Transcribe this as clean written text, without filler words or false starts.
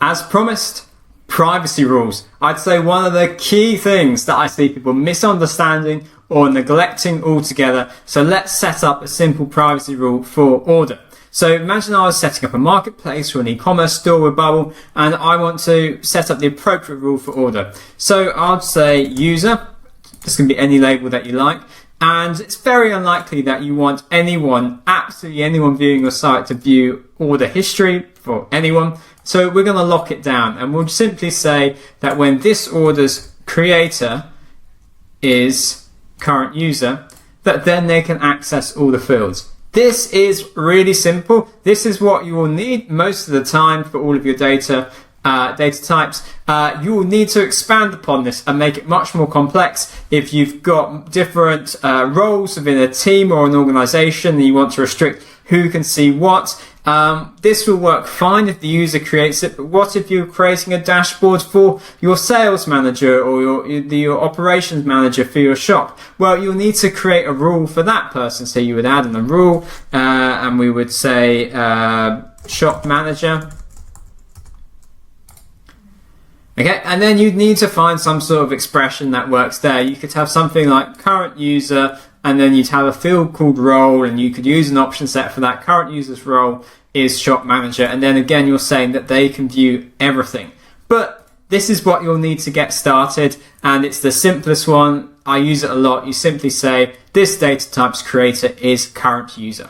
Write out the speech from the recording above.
As promised, privacy rules. I'd say one of the key things that I see people misunderstanding or neglecting altogether. So let's set up a simple privacy rule for order. So imagine I was setting up a marketplace or an e-commerce store with Bubble, and I want to set up the appropriate rule for order. So I'd say user, this can be any label that you like, and it's very unlikely that you want anyone, absolutely anyone viewing your site to view order history for anyone. So we're going to lock it down, and we'll simply say that when this order's creator is current user, that then they can access all the fields. This is really simple. This is what you will need most of the time for all of your data types. You will need to expand upon this and make it much more complex if you've got different roles within a team or an organization and you want to restrict who can see what. This will work fine if the user creates it, but what if you're creating a dashboard for your sales manager or your operations manager for your shop? Well, you'll need to create a rule for that person. So you would add in a rule, and we would say shop manager. Okay, and then you'd need to find some sort of expression that works there. You could have something like current user, and then you'd have a field called role, and you could use an option set for that. Current user's role is shop manager, and then again you're saying that they can view everything. But this is what you'll need to get started, and it's the simplest one. I use it a lot. You simply say this data type's creator is current user.